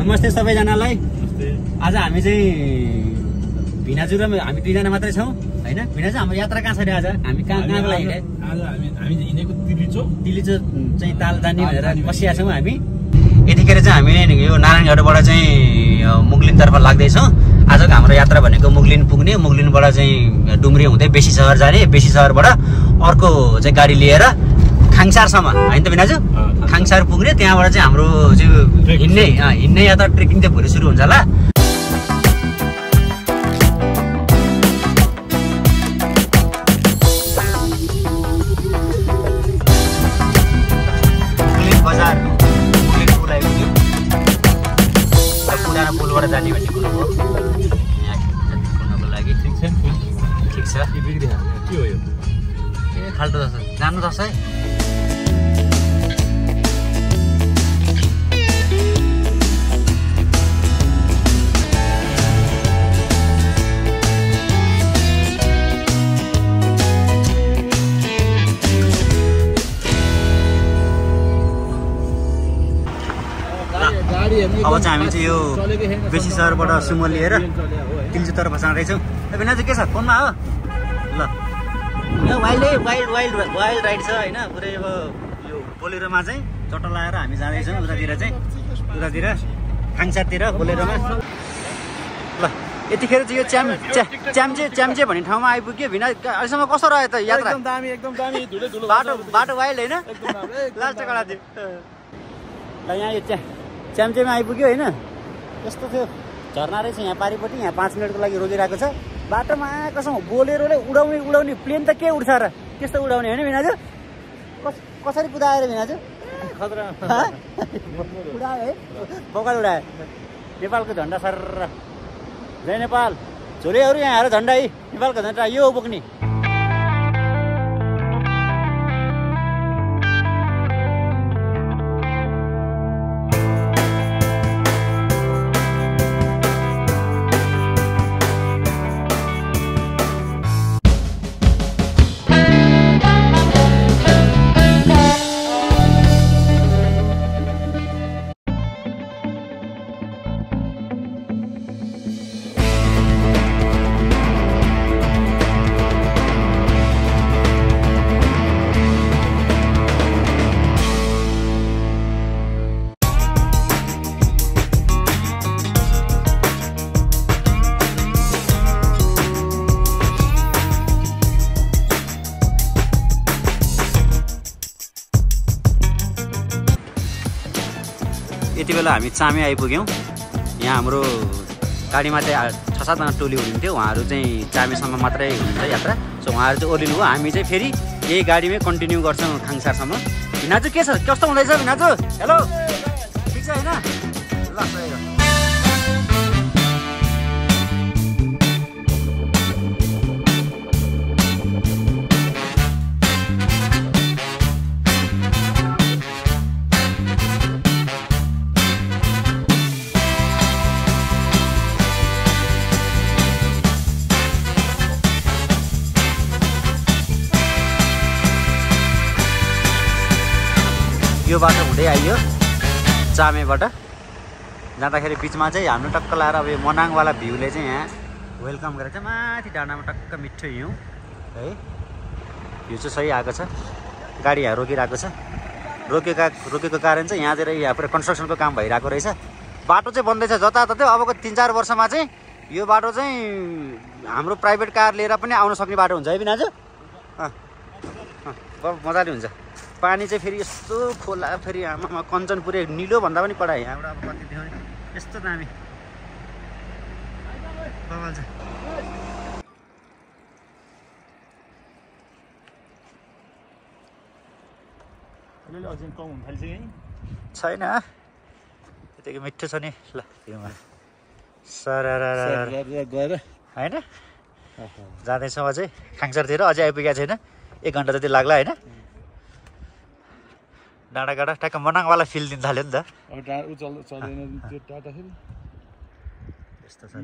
नमस्ते सबैजनालाई। आज हामी चाहिँ भिनाजु र हामी दुईजना मात्रै छौँ हैन। भिनाजु हाम्रो यात्रा कहाँ छ रे आज? हामी कहाँको लागि हिँडे? आज हामी हिँडेको तिलिचो चाहिँ ताल जाने भनेर बसिया छौँ हामी। यतिखेर चाहिँ हामी यो नारायणगढबाट चाहिँ मुगलिनतर्फ लाग्दैछौँ। आजको हाम्रो यात्रा भनेको मुगलिन पुग्ने, मुगलिनबाट चाहिँ डुम्री हुँदै बेसी सहर जाने, बेसी सहरबाट अर्को चाहिँ गाडी लिएर खाङसारसम्म हैन त भिनाजु? खाङसार पुग्ने, त्यहाँबाट चाहिँ हाम्रो चाहिँ हिँड्ने यात्रा ट्रेकिङ चाहिँ भोलि सुरु हुन्छ होला। पुलबाट जाने भन्ने कुरो हो। यहाँ पुल्नको लागि ठिक छ के हो यो? ए खाल्टो जस्तो जानु जस्तो है। अब चाहिँ हामी चाहिँ यो बेसी सहरबाट सुमो लिएर तिल्चोतर्फ जाँदैछौँ। भिनाजु के छ फोनमा हो? ल वाइल्ड राइड छ होइन। पुरै अब यो बोलेरोमा चाहिँ चट्टा लगाएर हामी जाँदैछौँ उतातिर खाङसारतिर बोलेरोमा। ल यतिखेर चाहिँ यो च्याम्चे भन्ने ठाउँमा आइपुग्यो। भिना अहिलेसम्म कसो रह्यो त यात्रा? एकदम दामी बाटो वाइल्ड होइन? लास्ट कडा थियो। ल यहाँ यो च्याम्चेमा आइपुग्यो होइन। यस्तो थियो झर्ना रहेछ यहाँ पारिपट्टि। यहाँ 5 मिनटको लागि रोकिरहेको छ। बाटोमा कसम बोलेरोले उडाउने प्लेन त के उड्छ र? त्यस्तो उडाउने होइन भिनाजु? कसरी कुदाएर भिनाजु? खतरा उडायो है, बगाल उडायो। नेपालको झन्डा सर जय नेपाल। झोलेहरू यहाँ आएर झन्डा है, नेपालको झन्डा यो बोक्ने। यति बेला हामी चामे आइपुग्यौँ। यहाँ हाम्रो गाडीमा चाहिँ 6-7 जना टोली हुनुहुन्थ्यो। उहाँहरू चाहिँ चामेसम्म मात्रै हुन्छ यात्रा। सो उहाँहरू चाहिँ ओर्लिनु हो। हामी चाहिँ फेरि यही गाडीमै कन्टिन्यू गर्छौँ खाङसारसम्म। भिनाजु के छ? कस्तो हुँदैछ भिनाजु? हेलो ठिक छ होइन? ल यो बाटो हुँदै आइयो चामेबाट जाँदाखेरि बिचमा चाहिँ हाम्रो टक्क लाएर अब यो मनाङवाला भ्यूले चाहिँ यहाँ वेलकम गरेर चाहिँ माथि डाँडामा टक्क मिठो हिउँ है। यो चाहिँ सही आएको छ। गाडी यहाँ रोकिरहेको छ। रोकेको कारण चाहिँ यहाँतिर यहाँ पुरै कन्स्ट्रक्सनको काम भइरहेको रहेछ। बाटो चाहिँ बन्दैछ जताततै। अबको 3-4 वर्षमा चाहिँ यो बाटो चाहिँ हाम्रो प्राइभेट कार लिएर पनि आउन सक्ने बाटो हुन्छ है भिनाजु? मजाले हुन्छ। पानी चाहिँ फेरि यस्तो खोला, फेरि आमामा कञ्चनपुरे निलो भन्दा पनि कडा। यहाँबाट अब कति देखाउने यस्तो दामी बवाल छ। छैन त्यतिकै मिठो छ नि। ल गएर होइन जाँदैछौँ अझै खाङसारतिर। अझै आइपुगेको छैन, 1 घन्टा जति लाग्ला होइन। डाँडाकाँडा ट्याक्क मनाङवाला फिल दिन थाल्यो नि त। यस्तो छ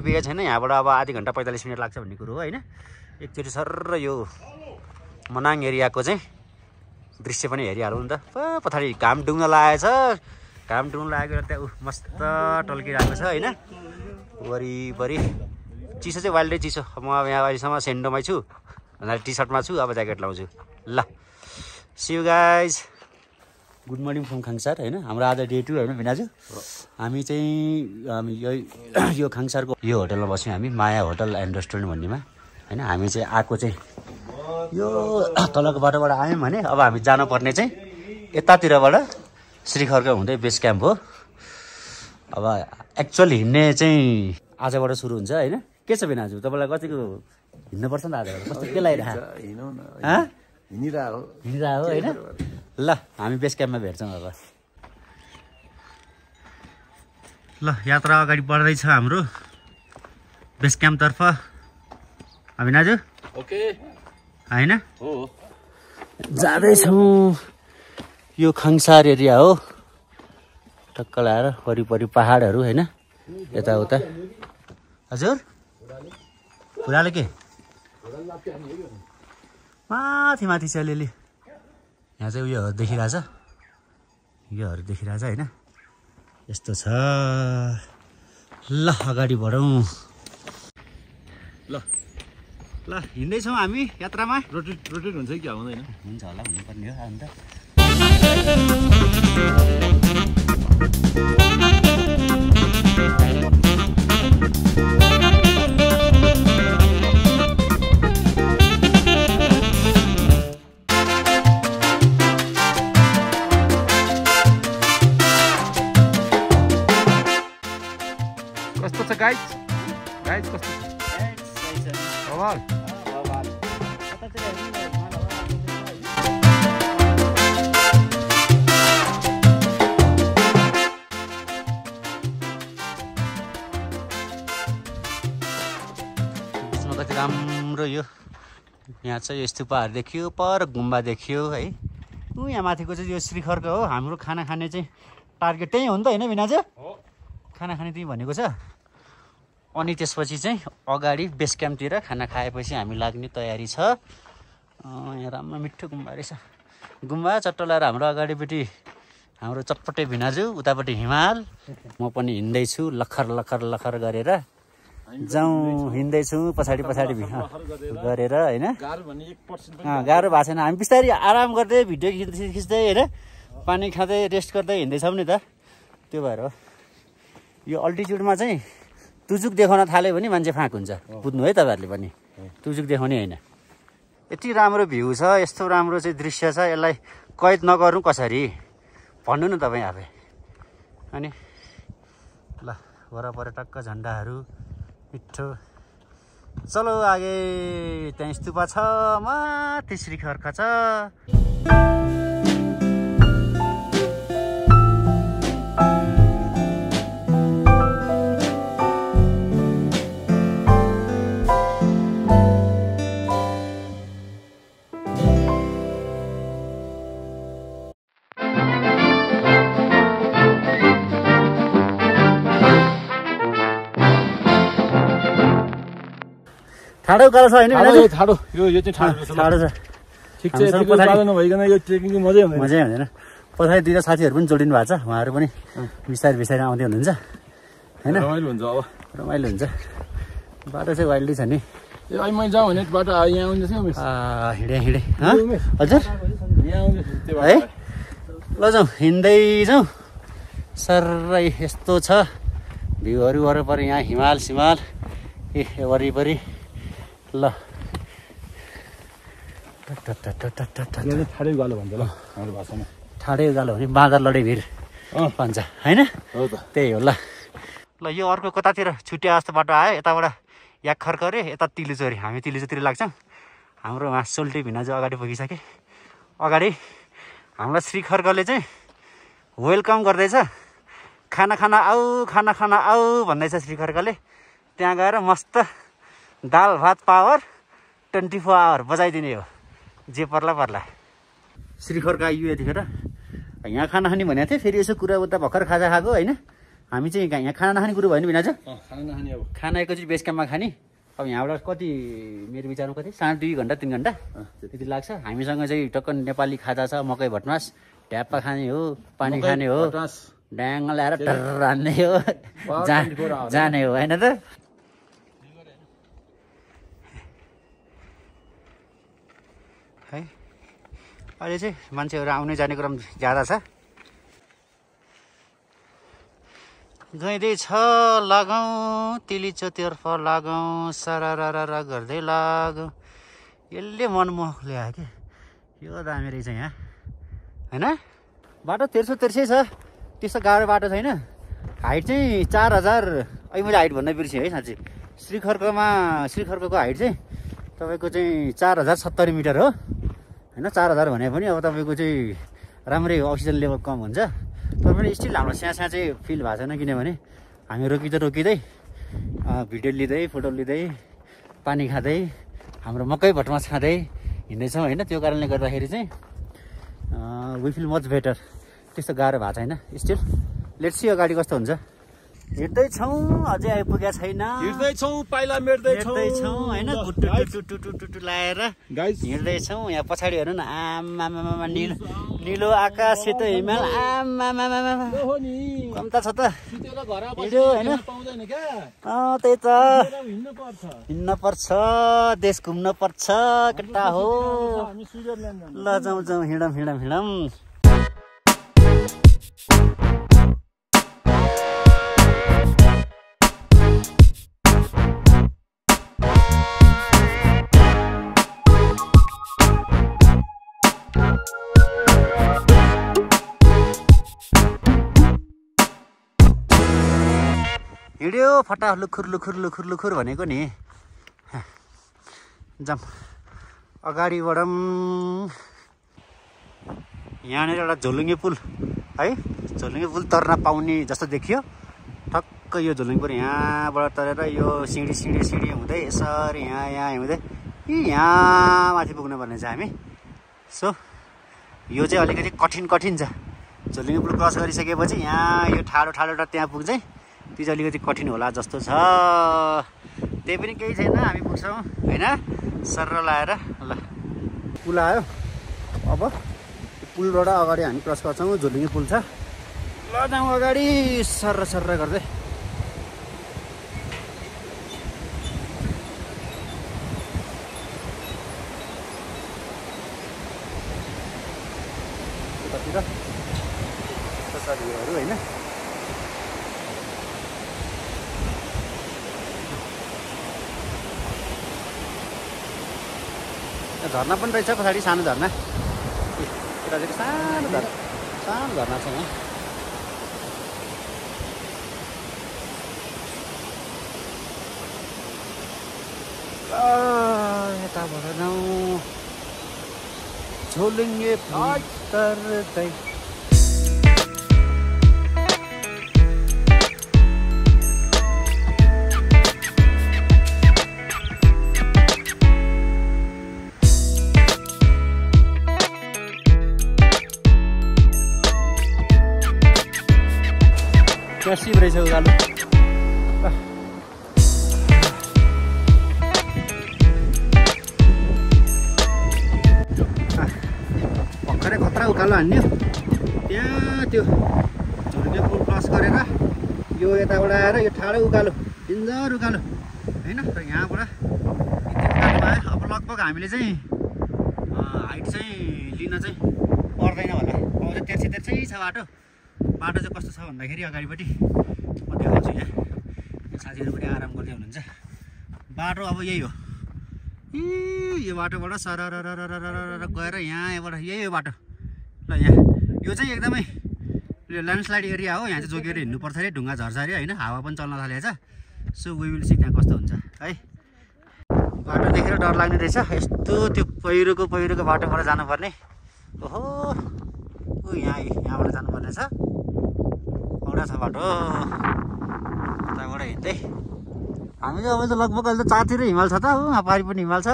आइपुगेको छैन यहाँबाट अब आधी घन्टा 45 मिनट लाग्छ भन्ने कुरो हो हैन एकचोटि सर यो मनाङ एरियाको चाहिँ दृश्य पनि हेरिहालौँ नि त पछाडि घाम डुङ्न लागेछ घाम डुङ्न लागेर त्यहाँ मस्त टल्किरहेको छ हैन वरिपरि चिसो चाहिँ वाइल्डै चिसो म अब यहाँ अहिलेसम्म सेन्डोमै छु भन्दा टी सर्टमा छु अब ज्याकेट लाउँछु ल see you guys good morning from Khangsar हैन हाम्रो आज डे 2 हैन भिनाजु हामी यो खाङसारको यो होटलमा बस्यौँ हामी माया होटल एन्ड रेस्टुरेन्ट भन्नेमा हैन हामी चाहिँ आएको चाहिँ यो तलको बाटोबाट आयौँ भने अब हामी जानुपर्ने चाहिँ यतातिरबाट श्रीखर्क हुँदै बेस क्याम्प हो अब एक्चुअल हिँड्ने चाहिँ आजबाट सुरु हुन्छ हैन के छ भिनाजु तपाईँलाई कतिको हिँड्नुपर्छ नि आजबाट कस्तो के लागिरहेको हिँडिरहेको हो हैन ल हामी बेस क्याम्पमा भेट्छौँ अब ल यात्रा अगाडि बढ्दैछ हाम्रो बेस क्याम्पतर्फ भिनाजु ओके हैन हो जाँदैछौँ यो खाङसार एरिया हो टक्क लाएर वरिपरि पहाडहरू हैन यताउता हजुर पुराले के माथि माथि छ अलिअलि यहाँ चाहिँ उयोहरू देखिरहेछ योहरू देखिरहेछ हैन यस्तो छ ल अगाडि बढौँ ल ल हिँड्दैछौँ हामी यात्रामा रोटेट हुन्छ कि हुँदैन हुन्छ होला हुनुपर्ने हो अन्त कस्तो छ गाइज कस्तो छ बवाल कति राम्रो यो यहाँ चाहिँ स्तूपहरू देखियो पर गुम्बा देखियो है यहाँ माथिको चाहिँ यो श्रीखर्क हो हाम्रो खाना खाने चाहिँ टार्गेट त्यही हो नि त होइन भिनाजु खाना खाने त्यही भनेको छ अनि त्यसपछि चाहिँ अगाडि बेस क्याम्पतिर खाना खाएपछि हामी लाग्ने तयारी छ यहाँ राम्रो मिठो गुम्बा रहेछ गुम्बा चट्ट लाएर हाम्रो अगाडिपट्टि हाम्रो चटपटे भिनाजु उतापट्टि हिमाल म पनि हिँड्दैछु लखर लखर लखर गरेर जाउँ हिँड्दैछु पछाडि गरेर होइन गाह्रो भएको छैन हामी बिस्तारै आराम गर्दै भिडियो खिच्दै होइन पानी खाँदै रेस्ट गर्दै हिँड्दैछौँ नि त त्यो भएर हो यो अल्टिच्युडमा चाहिँ तुजुक देखाउन थाल्यो भने मान्छे फाँक हुन्छ बुझ्नु है तपाईँहरूले पनि तुजुक देखाउने होइन यति राम्रो भ्यू छ यस्तो राम्रो चाहिँ दृश्य छ यसलाई कैद नगर्नु कसरी भन्नु न तपाईँ आफै अनि ल वरपर टक्क झन्डाहरू मिठो चलो आगे त्यहाँ स्तूपा छ माथि श्रीखर्क छ ठाडो उकालो छ होइन ठाडो यो चाहिँ ठाडो छ ठिक छ यतिको उकालो नभइकन यो ट्रेकिङको मजै हुँदैन पछाडि दुईटा साथीहरू पनि जोडिनु भएको छ उहाँहरू पनि बिस्तारै आउँदै हुनुहुन्छ होइन रमाइलो हुन्छ अब रमाइलो हुन्छ बाटो चाहिँ वाइल्डै छ नि ए अहिले मैले जाउँ भने बाटो यहाँ आउँदैछ हिँडेँ हजुर है ल जाउँ हिँड्दै जाउँ सरै यस्तो छ भ्यूहरू वरिपरि यहाँ हिमाल सिमाल ए वरिपरि ल ठाडै उकालो भन्छ ल हाम्रो भाषामा ठाडै उकालो भने बाँदर लडे भिर भन्छ होइन हो त त्यही हो ल यो अर्को कतातिर छुट्या जस्तो बाटो आयो यताबाट याखर्क अरे यता तिलिचो अरे हामी तिलिचोतिर लाग्छौँ हाम्रो उहाँ सोल्टी भिनाजु अगाडि पुगिसके अगाडि हामीलाई श्रीखर्कले चाहिँ वेलकम गर्दैछ खाना खाना आऊ भन्दैछ श्रीखर्कले त्यहाँ गएर मस्त दाल भात पावर 24 आवर बजाइदिने हो जे पर्ला श्रीखर्क आइयो यतिखेर यहाँ खाना खाने भनेको थिएँ फेरि यसो कुरा उता भर्खर खाजा खाएको होइन हामी चाहिँ यहाँ खाना नखाने कुरो भयो नि भिनाजु खाना नखाने अब खाना एकैचोटि बेस क्याम्पमा खाने अब यहाँबाट कति मेरो विचारमा कति 2.5 घन्टा 3 घन्टा त्यति लाग्छ हामीसँग चाहिँ टक्क नेपाली खाजा छ मकै भटमास ढ्याप्पा खाने हो पानी खाने हो ड्याङ ल्याएर टर्र हान्ने हो जाने हो होइन त है अहिले चाहिँ मान्छेहरू आउने जाने क्रम ज्यादा छ गइँदैछ लगाउँ तिलीचोतर्फ लगाउँ सरारा गर्दै लागौँ यसले मनमोहक ल्यायो कि यो दामी रहेछ यहाँ होइन बाटो तेर्सो तेर्सै छ त्यस्तो गाह्रो बाटो छैन हाइट चाहिँ 4000 अहिले मैले हाइट भन्न बिर्सेँ है साँच्ची श्रीखर्कको हाइट चाहिँ तपाईँको चाहिँ 4070 मिटर हो होइन 4000 भने पनि अब तपाईँको चाहिँ राम्रै अक्सिजन लेभल कम हुन्छ तर पनि स्टिल हाम्रो स्याहाँ चाहिँ फिल भएको छैन किनभने हामी रोकिँदै भिडियो लिँदै फोटो लिँदै पानी खाँदै हाम्रो मकै भटमास खाँदै हिँड्दैछौँ होइन त्यो कारणले गर्दाखेरि चाहिँ वी फिल मच बेटर त्यस्तो गाह्रो भएको छैन स्टिल लेट्स सी अगाडि कस्तो हुन्छ हिँड्दैछौँ अझै आइपुगेको छैन हिँड्दैछौँ पाइला मेट्दैछौँ होइन टुटु लाएर हिँड्दैछौँ यहाँ पछाडि हेर्नु न आमामामा निलो आकाश सेतो हिमाल आमामामा कम्ता छ त हिँड्यो होइन त्यही त हिँड्न पर्छ देश घुम्न पर्छ केटा हो ल जाउँ हिँडौँ हिँड्यो फटा लुखुर भनेको नि जाम अगाडि बढौँ यहाँनिर एउटा झोलुङ्गे पुल है झोलुङ्गे पुल तर्न पाउने जस्तो देखियो ठक्क यो झोलुङ्गे पुल यहाँबाट तरेर यो सिँढी हुँदै यसरी यहाँ हुँदै यहाँ माथि पुग्नुपर्ने छ हामी सो यो चाहिँ अलिकति कठिन छ झोलुङ्गे पुल क्रस गरिसकेपछि यहाँ यो ठाडो त्यहाँ पुग्छ त्यो चाहिँ अलिकति कठिन होला जस्तो छ त्यही पनि केही छैन हामी पुग्छौँ होइन सर्र लाएर ल पुल आयो अब पुलबाट अगाडि हामी क्रस गर्छौँ झोलुङ्गे पुल छ ल जाउँ अगाडि सर्र गर्दै यतातिर कसरीहरू होइन झर्ना पनि रहेछ पछाडि सानो झर्ना यता चाहिँ सानो झर्ना छ यहाँ यताबाट जाउँ झोलुङ्गे तर्दै सिप रहेछ उकालो भर्खरै खतरा उकालो हान्यो त्यहाँ त्यो झोलुङ्गे पुल क्रस गरेर यो यताबाट आएर यो ठाडो उकालो डेन्जर उकालो होइन र यहाँबाट यति उकालो आयो अब लगभग हामीले चाहिँ हाइट चाहिँ लिन चाहिँ पर्दैन होला अब चाहिँ तेर्सै छ बाटो चाहिँ कस्तो छ भन्दाखेरि अगाडिपट्टि म देखाउँछु यहाँ साथीहरू पनि आराम गर्दै हुनुहुन्छ बाटो अब यही हो यो बाटोबाट सरर गएर यहाँबाट यही हो बाटो ल यहाँ यो चाहिँ एकदमै ल्यान्डस्लाइड एरिया हो यहाँ चाहिँ जोगिएर हिँड्नुपर्छ अरे ढुङ्गा झर्छ अरे होइन हावा पनि चल्न थालेछ सो वी विल सी त्यहाँ कस्तो हुन्छ है बाटो देखेर डर लाग्ने रहेछ यस्तो त्यो पहिरोको बाटोबाट जानुपर्ने ओहो यहाँबाट जानुपर्ने छ औडा छ बाटो यताबाट हिँड्दै हामी चाहिँ अब त लगभग अहिले त चारतिर हिमाल छ त हो पारि पनि हिमाल छ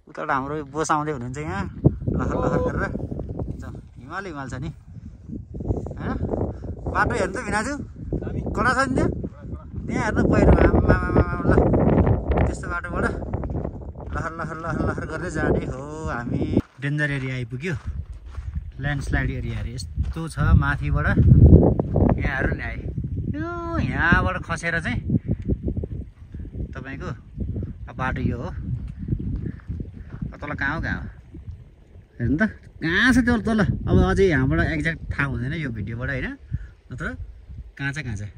उताबाट हाम्रो बोस आउँदै हुनुहुन्छ यहाँ लखर गरेर हिमाल छ नि होइन बाटो हेर्नु त भिनाजु कडा छ नि त्यहाँ हेर्नु पहिरो आमा ल त्यस्तो बाटोबाट लहर लहर लहर लहर गर्दै जाने हो हामी। डेन्जर एरिया आइपुग्यो, ल्यान्डस्लाइड एरियाहरू यस्तो छ माथिबाट। यहाँ हेर्नु नि आए यो यहाँबाट खसेर चाहिँ तपाईँको बाटो यो हो। तल कहाँ हो हेर्नु त कहाँ छ त्यो तल। अब अझै यहाँबाट एक्ज्याक्ट थाहा हुँदैन यो भिडियोबाट होइन, नत्र कहाँ छ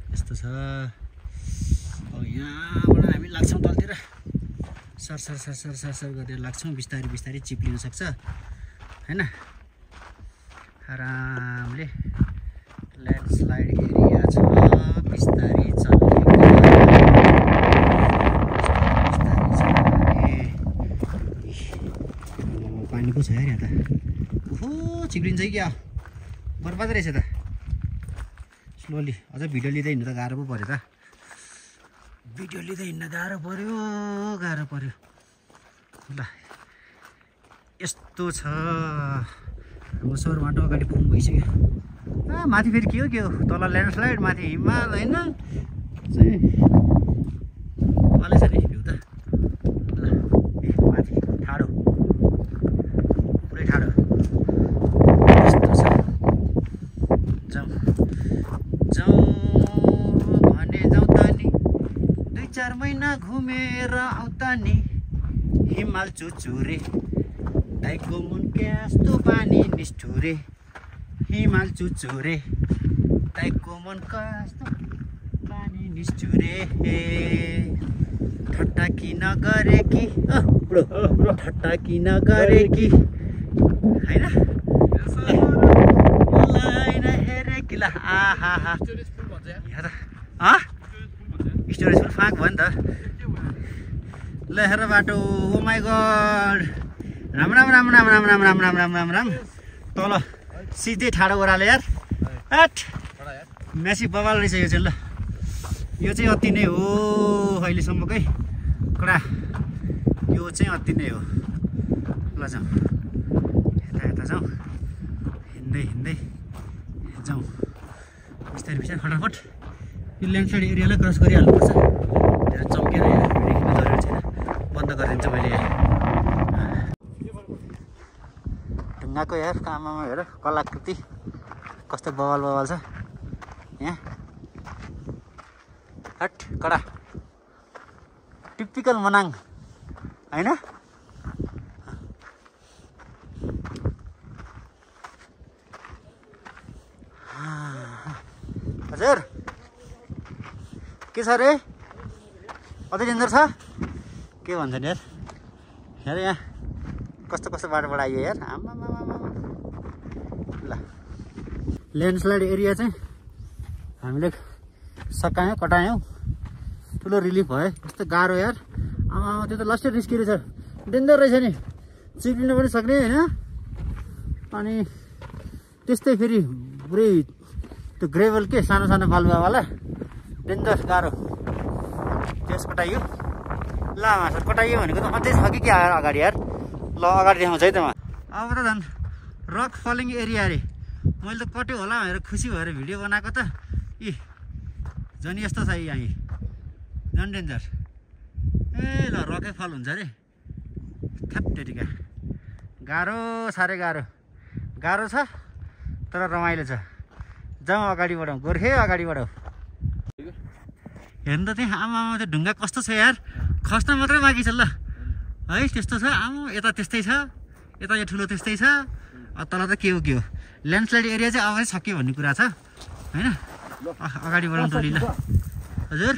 यस्तो छ। अब यहाँबाट हामी लाग्छौँ तलतिर, sir sir sir sir sir sir गरेर लाग्छौँ। बिस्तारै बिस्तारै चिप्लिन सक्छ होइन, आरामले ल्यान्डस्लाइड एरिया छ। बिस्तारै चल्ने पानी पो छ यार यहाँ त। ओहो चिप्लिन्छ कि क्या बर्बाद रहेछ त। स्लोली अझ भिडियो लिँदै हिँड्नु त गाह्रो पो पऱ्यो त। भिडियो लिँदै हिँड्न गाह्रो पऱ्यो ल। यस्तो छ हाम्रो सहरबाट अगाडि पुग्नु भइसक्यो। माथि फेरि के हो तल ल्यान्डस्लाइड, माथि हिमाल होइन अलि छ नि भ्यू त। ल ए माथि ठाडो पुरै ठाडो यस्तो छ। जाउँ भने जाउँ त नि 2-4 महिना घुमेर आउँदा नि। हिमाल चुचुरे दाइको मुन कस्तो पानी निष्ठुरे। हिमाल चुचुरे दाइको मन कस्तो पानी निष्ठुरे। ठट्टा किन गरे कि ठट्टा किन गरे कि होइन हेरे कि ल। आहा स्टोरेज फुल फाँक भयो नि त। ल हेर बाटो ओ माई गड राम राम राम राम राम राम राम राम राम राम राम। तल सिधै ठाडो ओह्रालो यार हट म्यासी बवाल रहेछ यो चाहिँ। ल यो चाहिँ अति नै हो अहिलेसम्मकै कडा, यो चाहिँ अति नै हो। ल जाउँ यता जाउँ हिँड्दै हिँड्दै जाउँ बिस्तारै बिस्तारै फटाफट। यो ल्यान्डस्लाइड एरियालाई क्रस गरिहाल्नुपर्छ। धेरै चम्केर हिँड्नु जरुरी छैन, बन्द गरिदिन्छु मैले। ढुङ्गाको यार काममा हेर कलाकृति कस्तो बवाल बवाल छ यहाँ। हट कडा टिपिकल मनाङ होइन। हजुर के छ रे अझै डेन्जर छ के भन्छ नि यार। हेर यहाँ कस्तो कस्तो बाटोबाट आइयो यार आमा। ल ल्यान्डस्लाइड एरिया चाहिँ हामीले सकायौँ कटायौँ, ठुलो रिलिफ भयो। यस्तो गाह्रो यार आमा, त्यो त लास्टै रिस्की रहेछ, डेन्जर रहेछ नि, चिप्लिन पनि सक्ने होइन। अनि त्यस्तै फेरि पुरै त्यो ग्रेभल के सानो सानो बालुवावाला डेन्जर गाह्रो। त्यस कटाइयो ल मासर कटाइयो भनेको त अझै छ कि क्या अगाडि यार। ल अगाडि देखाउँछ है त म। अब त झन् रक फलिङ एरिया अरे, मैले त कट्यो होला भनेर खुसी भएर भिडियो बनाएको त इ झन् यस्तो छ यहाँ झन् डेन्जर। ए ल रकै फल हुन्छ अरे थ्याप्टेरिका। गाह्रो साह्रै गाह्रो छ तर रमाइलो छ। जाउँ अगाडि बढाउँ गोर्खे अगाडि बढाउँ। हेर्नु त त्यहाँ आमा त्यो ढुङ्गा कस्तो छ यार, खस्न मात्रै बाँकी छ ल है। त्यस्तो छ आमा, यता त्यस्तै छ, यता यो ठुलो त्यस्तै छ, तल त के हो ल्यान्डस्लाइड एरिया चाहिँ अब सक्यो भन्ने कुरा छ होइन। अगाडि बढाउँ टोली ल। हजुर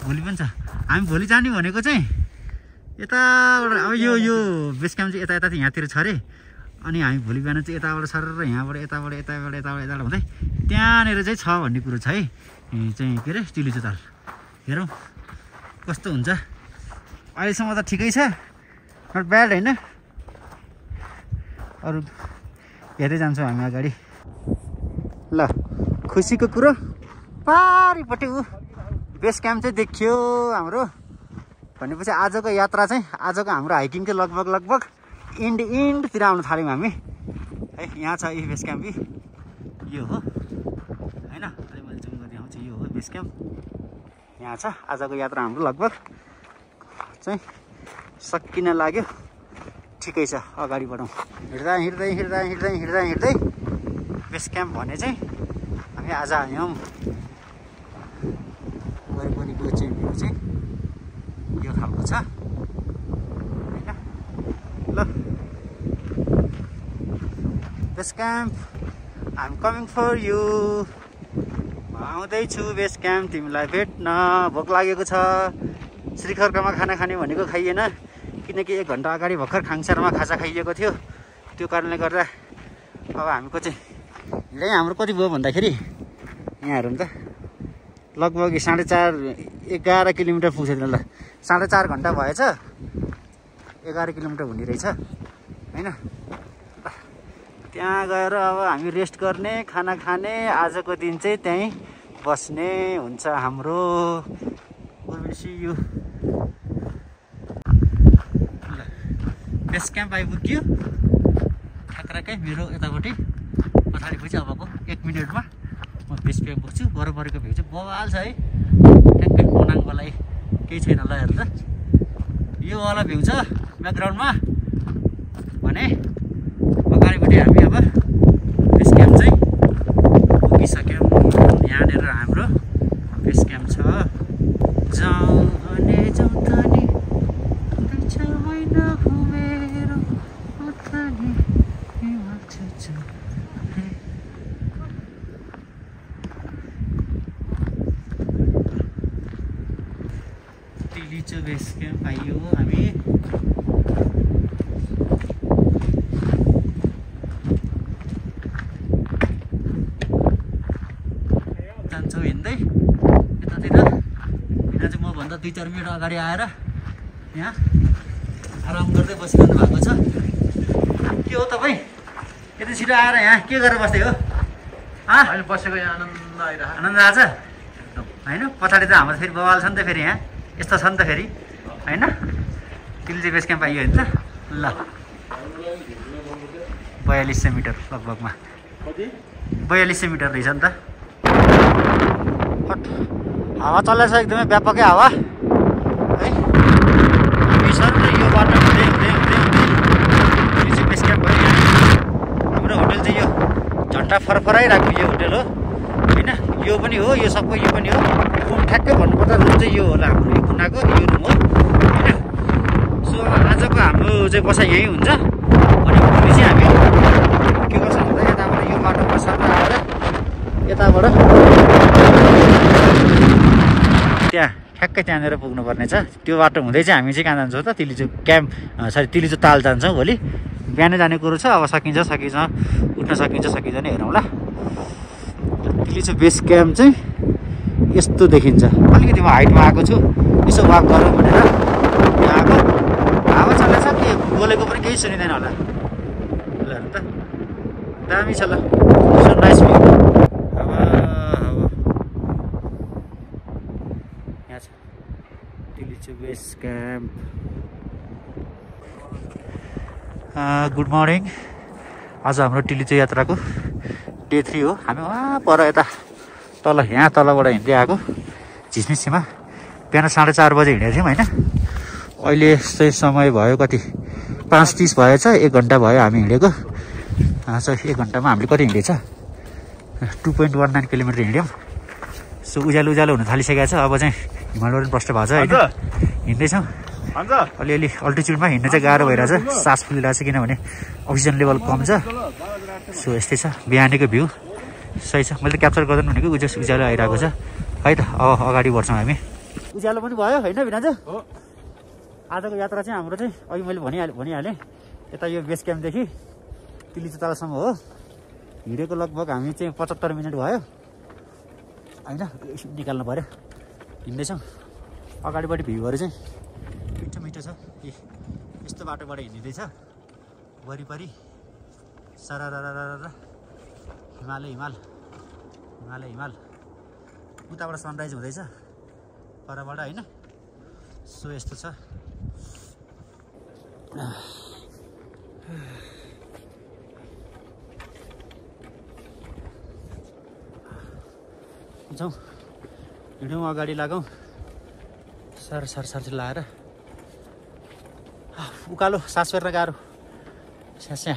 भोलि पनि छ, हामी भोलि जाने भनेको चाहिँ यताबाट। अब यो बेस क्याम्प चाहिँ यता यहाँतिर छ अरे। अनि हामी भोलि बिहान चाहिँ यताबाट सर यहाँबाट यताबाट हुँदै त्यहाँनिर चाहिँ छ भन्ने कुरो छ है। चाहिँ के अरे चिलिचो ताल हेरौँ कस्तो हुन्छ। अहिलेसम्म त ठिकै छ, नट ब्याड होइन। अरू हेर्दै जान्छौँ हामी अगाडि। ल खुसीको कुरो पारिपट्टि बेस क्याम्प चाहिँ देखियो हाम्रो। भनेपछि आजको यात्रा चाहिँ आजको हाम्रो हाइकिङ चाहिँ लगभग इन्डतिर आउनु थाल्यौँ हामी है। यहाँ छ यो बेस क्याम्प, यो हो बेस क्याम्प यहाँ छ। आजको यात्रा हाम्रो लगभग चाहिँ सकिन लाग्यो। ठिकै छ, अगाडि बढौँ। हिँड्दै बेस क्याम्प भने चाहिँ हामी आज आयौँ। वरिपरिको चाहिँ भ्यू चाहिँ यो खालको छ होइन। ल base camp, I am coming for you. आउँदैछु बेस क्याम्प, तिमीलाई भेट्न। भोक लागेको छ। श्रीखर्कमा खाना खाने भनेको खाइएन, किनकि 1 घन्टा अगाडि भर्खर खाङसारमा खाजा खाइएको थियो। त्यो कारणले गर्दा अब हामीको चाहिँ हिँडाइ हाम्रो कति भयो भन्दाखेरि यहाँ हेरौँ त, लगभग 11.5 किलोमिटर पुग्छ। ल 4.5 घन्टा भएछ, 11 किलोमिटर हुने रहेछ होइन। त्यहाँ गएर अब हामी रेस्ट गर्ने, खाना खाने, आजको दिन चाहिँ त्यहीँ बस्ने हुन्छ हाम्रो। यो बेस क्याम्प आइपुग्यो ठ्याक्कै मेरो यतापट्टि पछाडि पुग्छ। अबको 1 मिनटमा म बेस क्याम्प पुग्छु। वरपरिको भ्यू चाहिँ बवाल छ है, ठ्याक्कै मनाङवालाई केही छैन। ल हेर्नु त, यो वाला भ्यू छ ब्याकग्राउन्डमा भने अगाडिपट्टि हामी अब बेस क्याम्प चाहिँ पुगिसक्यौँ। यहाँनिर हाम्रो बेस क्याम्प छ। जाउँ भने जाउँ त नि, महिना घुमेर तिलीचो बेस क्याम्प आइयो। हामी जान्छौँ हिँड्दै यतातिर। यहाँ चाहिँ मभन्दा 2-4 मिनट अगाडि आएर यहाँ आराम गर्दै बसिरहनु भएको छ। के हो तपाईँ यति छिटो आएर यहाँ के गरेर बस्दै हो? अहिले बसेको यहाँ आनन्द आइरहेको। आनन्द आएछ होइन। पछाडि त हाम्रो फेरि बवाल छ नि त, फेरि यहाँ यस्तो छ नि त फेरि होइन। तिलीचो बेस क्याम्प आइयो होइन त। ल 4200 मिटर लगभगमा, 4200 मिटर रहेछ नि त। हावा चल्दैछ एकदमै व्यापकै हावा है। हामी सर यो बाटो हुँदै तिलीचो बेस क्याम्प भयो। यहाँ हाम्रो होटल चाहिँ यो झन्डा फरफराइरहेको यो होटल हो होइन। यो पनि हो, यो सबै यो पनि हो। रुम ठ्याक्कै भन्नुपर्दा रुम चाहिँ यो होला हाम्रो, यो कुनाको यो रुम हो होइन। सो आजको हाम्रो चाहिँ बसाइ यहीँ हुन्छ। अनि भोलि चाहिँ हामी के गर्छौँ भन्दा यताबाट यो बाटोमा सर आएर यताबाट त्यहाँ ठ्याक्कै त्यहाँनिर पुग्नुपर्ने छ। त्यो बाटो हुँदै चाहिँ हामी चाहिँ कहाँ जान्छौँ त, तिलीचो क्याम्प तिलीचो ताल जान्छौँ भोलि। बिहानै जाने कुरो छ। अब सकिन्छ उठ्न सकिन्छ नि, हेरौँ ल। तिलीचो बेस क्याम्प चाहिँ यस्तो देखिन्छ। अलिकति म हाइटमा आएको छु, यसो वाक गरौँ भनेर यहाँ आएको। हावा चल्दैछ, के बोलेको पनि केही सुनिँदैन होला। ल हेर्नु त, दामी छ। ल नाइस भ्यू। यहाँ छ तिलीचो बेस क्याम्प। Good morning. आज हाम्रो तिलीचो यात्राको डे 3 हो। हामी वहाँ पर यता तल, यहाँ तलबाट हिँड्दै आएको झिसमिसीमा। बिहान 4:30 बजे हिँडेको थियौँ होइन। अहिले चाहिँ समय भयो कति, 5:30 भएछ। 1 घन्टा भयो हामी हिँडेको। 1 घन्टामा हामीले कति हिँडेछ, 2.19 किलोमिटर हिँड्यौँ। सो उज्यालो हुन थालिसकेको छ। अब चाहिँ हिमालय पनि प्रष्ट भएको छ होइन। हिँड्दैछौँ। अलिअलि अल्टिच्युडमा हिँड्नु चाहिँ गाह्रो भइरहेछ, सास फुलिरहेको छ किनभने अक्सिजन लेभल कम छ। सो यस्तै छ बिहानीको भ्यू। सही छ, मैले त क्याप्चर गर्दैन भनेको उज्यालो आइरहेको छ है त। अब अगाडि बढ्छौँ हामी। उज्यालो पनि भयो होइन बिनाजु। आजको यात्रा चाहिँ हाम्रो चाहिँ अघि मैले भनिहालेँ यता यो बेस क्याम्पदेखि तिलीचो तालसम्म हो। हिँडेको लगभग हामी चाहिँ 75 मिनट भयो होइन। निकाल्नु पऱ्यो। हिँड्दैछौँ। अगाडिपट्टि भ्यूहरू चाहिँ मिठो छ। यस्तो बाटोबाट हिँडिँदैछ। वरिपरि सरारा हिमाल। उताबाट सनराइज हुँदैछ परबाट होइन। सो यस्तो छ। जाउँ हिँडौँ अगाडि लागौँ सर सर सर लाएर उकालो सास फेर्न गाह्रो स्यास्या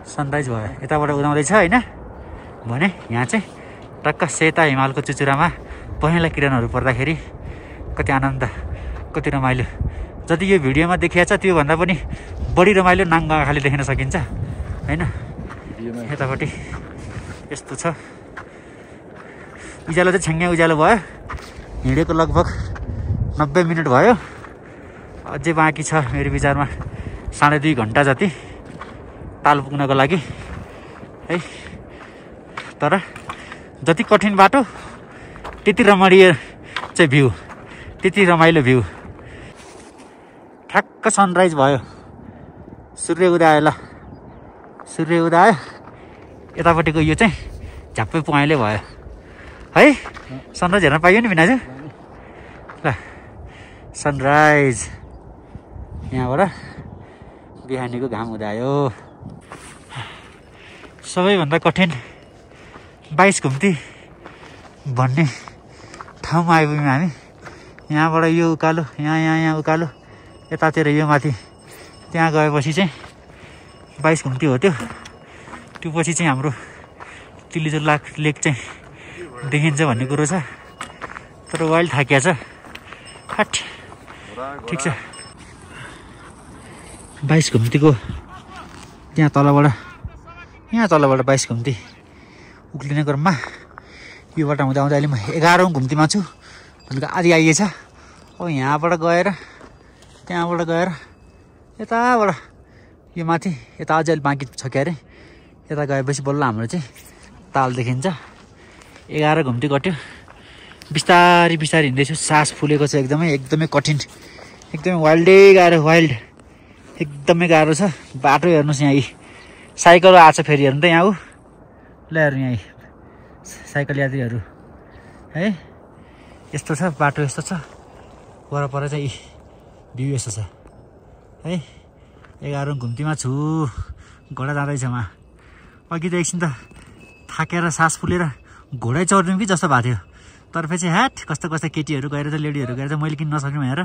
सनराइज भयो यताबाट उदाउँदैछ होइन भने यहाँ चाहिँ टक्क सेता हिमालको चुचुरामा पहेँला किरणहरू पर्दाखेरि कति आनन्द कति रमाइलो जति यो भिडियोमा देखिएको छ त्योभन्दा पनि बढी रमाइलो नाङ्गो आँखाले देख्न सकिन्छ होइन यतापट्टि यस्तो छ उज्यालो चाहिँ छ्याङ्गे उज्यालो भयो हिँडेको लगभग 90 मिनट भयो अझै बाँकी छ मेरो विचारमा 2.5 घन्टा जति ताल पुग्नको लागि है तर जति कठिन बाटो त्यति रमणीय चाहिँ भ्यू त्यति रमाइलो भ्यू ठ्याक्क सनराइज भयो सूर्य उदय ल सूर्य उदय यतापट्टिको यो चाहिँ झ्याप्पै पहेँले भयो है सनराइज हेर्न पाइयो नि भिनाजु ल सनराइज यहाँबाट बिहानीको घाम उदायो सबैभन्दा कठिन 22 घुम्ती भन्ने ठाउँमा आइपुग्यौँ हामी यहाँबाट यो उकालो यहाँ उकालो यतातिर यो माथि त्यहाँ गएपछि चाहिँ 22 घुम्ती हो त्यो पछि चाहिँ हाम्रो तिलिजो लेक चाहिँ देखिन्छ भन्ने कुरो छ तर वाइल्ड थाकिया छ हट ठिक छ 22 घुम्तीको यहाँ तलबाट 22 घुम्ती उक्लिने क्रममा योबाट हुँदा हुँदा अहिले म 11औं घुम्तीमा छु भनेको आधी आइएछ अब यहाँबाट गएर त्यहाँबाट गएर यताबाट यो माथि यता अझै अहिले बाँकी छ क्यारे यता गएपछि बल्ल हाम्रो चाहिँ ताल देखिन्छ 11 घुम्ती कट्यो बिस्तारी हिँड्दैछु सास फुलेको छ एकदमै कठिन एकदमै वाइल्ड एकदमै गाह्रो छ बाटो हेर्नुहोस् यहाँ साइकल आएको छ फेरि हेर्नु त यहाँ ल हेर्नु यहाँ साइकल यात्रीहरू है यस्तो छ बाटो यस्तो छ वरपर चाहिँ भ्यू यस्तो छ है 11औं घुम्तीमा छु घोडा जाँदैछ उहाँ अघि त एकछिन त थाकेर सास फुलेर घोडै चढ्दिउँ कि जस्तो भएको थियो तर चाहिँ ह्याट कस्तो केटीहरू गएर चाहिँ लेडीहरू गएर चाहिँ मैले किन नसक्नु भनेर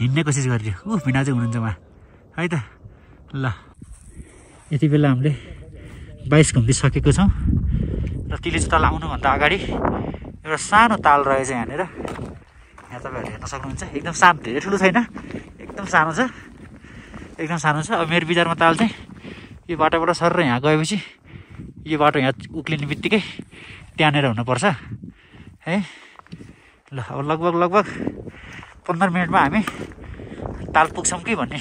हिँड्ने कोसिस गरिदियो भिना चाहिँ हुनुहुन्छ उहाँ है त ल यति बेला हामीले 22 घुम्ती सकेको छौँ र तिलिजो ताल आउनुभन्दा अगाडि एउटा सानो ताल रहेछ यहाँनिर यहाँ तपाईँहरूले हेर्न सक्नुहुन्छ एकदम सानो धेरै ठुलो छैन एकदम सानो छ अब मेरो विचारमा ताल चाहिँ यो बाटोबाट सर यहाँ गएपछि यो बाटो यहाँ उक्लिने बित्तिकै त्यहाँनिर हुनुपर्छ है ल अब लगभग 15 मिनटमा हामी ताल पुग्छौँ कि भन्ने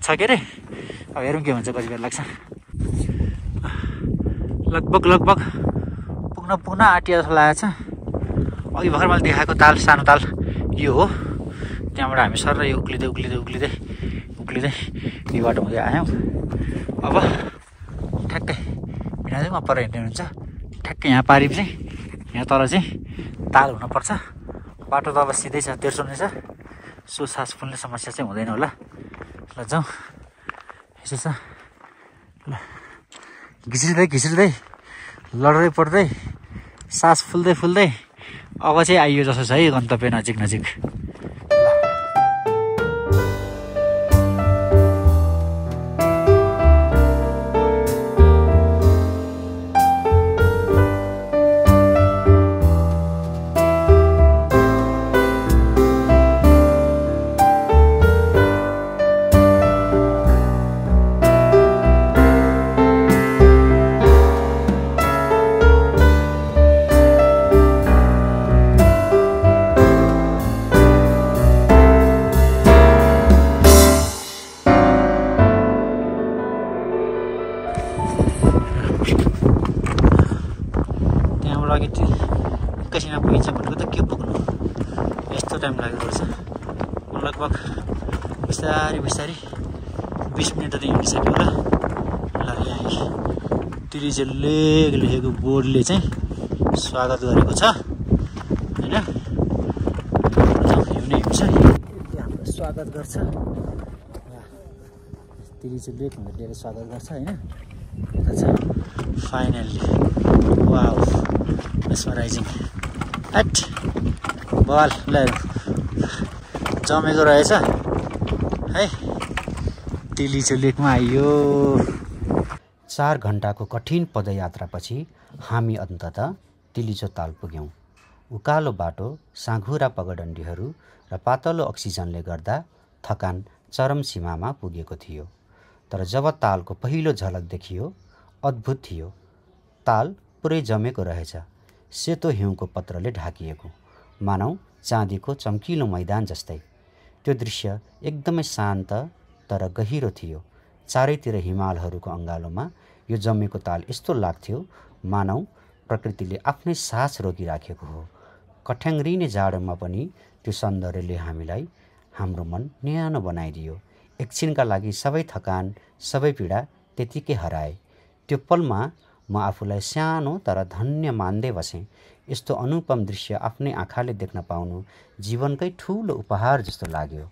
छ के अरे अब हेरौँ के हुन्छ कति बेर लाग्छ लगभग पुग्न आँटिया जस्तो लागेको छ अघि भर्खर मैले देखाएको ताल सानो ताल यो हो त्यहाँबाट हामी सर यो उक्लिँदै यो बाटो हुँदै आयौँ अब ठ्याक्कै बिना चाहिँ पर हिँड्ने हुन्छ ठ्याक्कै यहाँ पारि चाहिँ यहाँ तल चाहिँ ताल हुनुपर्छ बाटो त अब सिधै छ तेर्सो नै छ सो सास फुल्ने समस्या चाहिँ हुँदैन होला ल जाउँ यसो छ ल घिच्रिँदै लड्दै पर्दै सास फुल्दै अब चाहिँ आइयो जस्तो छ है गन्तव्य नजिक लगभग बिस्तारै बिस्तारै 20 मिनट त हिँडिसक्यो होला। ल यहाँ तिलिचेल लेक लेखेको बोर्डले चाहिँ स्वागत गरेको छ हैन। हिउँदै हिउँछ हाम्रो स्वागत गर्छ। तिलिचेल लेक भनेर स्वागत गर्छ हैन। फाइनल्ली वाउ मेस्मराइजिङ एट बल ल जमेको रहेछ है। तिलिचेल लेकमा आइयो। 4 घण्टाको कठिन पदयात्रापछि हामी अन्ततः तिलिचो ताल पुग्यौँ। उकालो बाटो, साँघुरा पगडन्डीहरू र पातलो अक्सिजनले गर्दा थकान चरम सीमामा पुगेको थियो। तर जब तालको पहिलो झलक देखियो, अद्भुत थियो। ताल पुरै जमेको रहेछ, सेतो हिउँको पत्रले ढाकिएको, मानौ चाँदीको चम्किलो मैदान जस्तै। त्यो दृश्य एकदमै शान्त तर गहिरो थियो। चारैतिर हिमालहरूको अँगालोमा यो जमेको ताल यस्तो लाग्थ्यो मानौ प्रकृतिले आफ्नै सास रोकिराखेको हो। कठ्याङ्ग्रिने जाडोमा पनि त्यो सौन्दर्यले हामीलाई हाम्रो मन न्यानो बनाइदियो। एकछिनका लागि सबै थकान, सबै पीडा त्यतिकै हराए। त्यो पलमा म आफूलाई सानो तर धन्य मान्दै बसेँ। यस्तो अनुपम दृश्य आफ्नै आँखाले देख्न पाउनु जीवनकै ठुलो उपहार जस्तो लाग्यो।